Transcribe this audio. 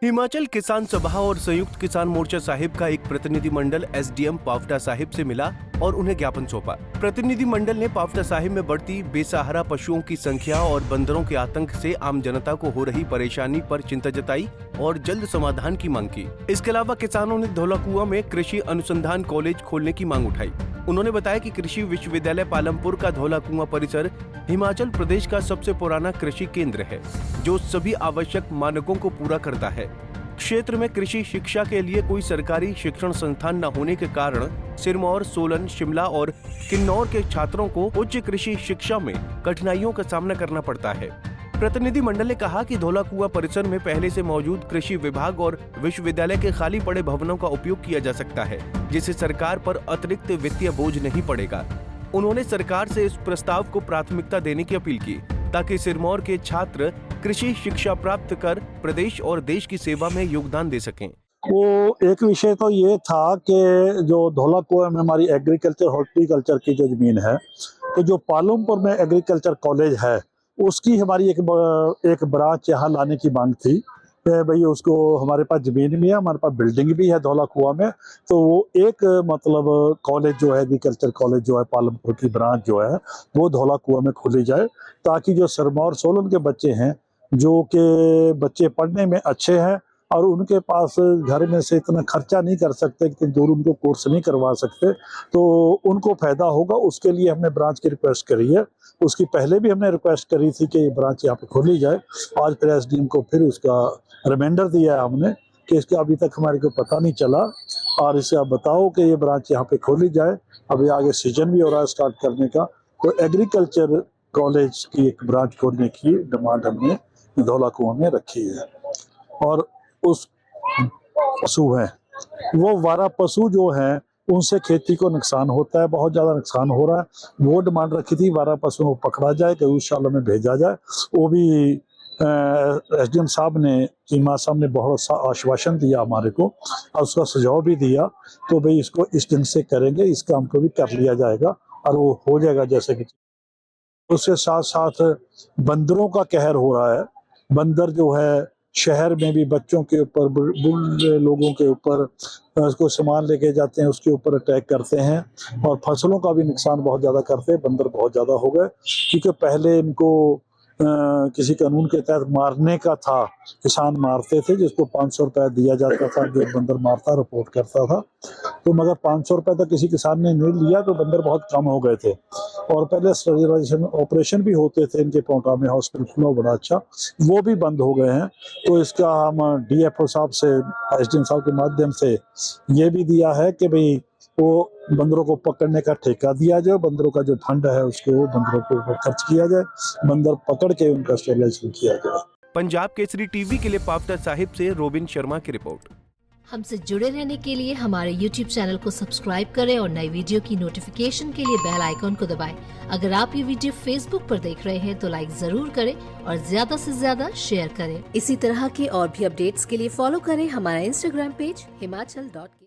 हिमाचल किसान सभा और संयुक्त किसान मोर्चा साहिब का एक प्रतिनिधिमंडल एसडीएम पावटा साहिब से मिला और उन्हें ज्ञापन सौंपा। प्रतिनिधिमंडल ने पावटा साहिब में बढ़ती बेसहारा पशुओं की संख्या और बंदरों के आतंक से आम जनता को हो रही परेशानी पर चिंता जताई और जल्द समाधान की मांग की। इसके अलावा किसानों ने धौलाकुआं में कृषि अनुसंधान कॉलेज खोलने की मांग उठाई। उन्होंने बताया कि कृषि विश्वविद्यालय पालमपुर का धौलाकुआं परिसर हिमाचल प्रदेश का सबसे पुराना कृषि केंद्र है, जो सभी आवश्यक मानकों को पूरा करता है। क्षेत्र में कृषि शिक्षा के लिए कोई सरकारी शिक्षण संस्थान न होने के कारण सिरमौर, सोलन, शिमला और किन्नौर के छात्रों को उच्च कृषि शिक्षा में कठिनाइयों का सामना करना पड़ता है। प्रतिनिधिमंडल ने कहा कि धौलाकुआं परिसर में पहले से मौजूद कृषि विभाग और विश्वविद्यालय के खाली पड़े भवनों का उपयोग किया जा सकता है, जिससे सरकार पर अतिरिक्त वित्तीय बोझ नहीं पड़ेगा। उन्होंने सरकार से इस प्रस्ताव को प्राथमिकता देने की अपील की, ताकि सिरमौर के छात्र कृषि शिक्षा प्राप्त कर प्रदेश और देश की सेवा में योगदान दे सकें। वो एक विषय तो ये था कि जो धौलाकुआं में हमारी एग्रीकल्चर हॉर्टिकल्चर की जो जमीन है, तो जो पालमपुर में एग्रीकल्चर कॉलेज है, उसकी हमारी एक ब्रांच यहाँ लाने की मांग थी कि भाई उसको, हमारे पास जमीन भी है, हमारे पास बिल्डिंग भी है धौलाकुआं में, तो वो एक मतलब कॉलेज जो है, एग्रीकल्चर कॉलेज जो है पालमपुर की ब्रांच जो है वो धौलाकुआं में खोली जाए, ताकि जो सिरमौर सोलन के बच्चे हैं, जो के बच्चे पढ़ने में अच्छे हैं और उनके पास घर में से इतना खर्चा नहीं कर सकते कि दूर उनको कोर्स नहीं करवा सकते, तो उनको फायदा होगा। उसके लिए हमने ब्रांच की रिक्वेस्ट करी है। उसकी पहले भी हमने रिक्वेस्ट करी थी कि ये ब्रांच यहाँ पे खोली जाए। आज फिर एसडीएम को फिर उसका रिमाइंडर दिया है हमने कि इसका अभी तक हमारे को पता नहीं चला, और इसे आप बताओ कि ये ब्रांच यहाँ पे खोली जाए। अभी आगे सीजन भी हो रहा है स्टार्ट करने का, तो एग्रीकल्चर कॉलेज की एक ब्रांच खोलने की डिमांड हमने धौलाकुआं में रखी है। और उस पशु हैं, वो 12 पशु जो हैं, उनसे खेती को नुकसान होता है, बहुत ज़्यादा नुकसान हो रहा है। वो डिमांड रखी थी 12 पशुओं को पकड़ा जाए, गौशाला में भेजा जाए। वो भी एसडीएम साहब ने, चीमा साहब ने बहुत सा आश्वासन दिया हमारे को और उसका सुझाव भी दिया, तो भाई इसको इस ढंग से करेंगे, इस काम को भी कर लिया जाएगा और वो हो जाएगा जैसे कि। उसके साथ साथ बंदरों का कहर हो रहा है। बंदर जो है शहर में भी बच्चों के ऊपर, बूढ़े लोगों के ऊपर, उसको सामान लेके जाते हैं, उसके ऊपर अटैक करते हैं और फसलों का भी नुकसान बहुत ज़्यादा करते हैं। बंदर बहुत ज़्यादा हो गए, क्योंकि पहले इनको किसी कानून के तहत मारने का था, किसान मारते थे, जिसको 500 रुपये दिया जाता था, जो बंदर मारता रिपोर्ट करता था। तो मगर 500 रुपये तक किसी किसान ने नहीं लिया, तो बंदर बहुत कम हो गए थे। और पहले स्टरलाइजेशन ऑपरेशन भी होते थे इनके पोंटा में, हॉस्पिटल खुला बड़ा अच्छा, वो भी बंद हो गए हैं। तो इसका हम डीएफओ साहब से, एसडीएम साहब के माध्यम से ये भी दिया है कि भाई वो बंदरों को पकड़ने का ठेका दिया जाए, बंदरों का जो फंड है उसको बंदरों के ऊपर खर्च किया जाए, बंदर पकड़ के उनका स्टरलाइजेशन किया जाए। पंजाब केसरी टीवी के लिए पावटा साहिब से रोबिन शर्मा की रिपोर्ट। हमसे जुड़े रहने के लिए हमारे YouTube चैनल को सब्सक्राइब करें और नई वीडियो की नोटिफिकेशन के लिए बेल आइकॉन को दबाएं। अगर आप ये वीडियो Facebook पर देख रहे हैं तो लाइक जरूर करें और ज्यादा से ज्यादा शेयर करें। इसी तरह के और भी अपडेट्स के लिए फॉलो करें हमारा Instagram पेज himachal.ke।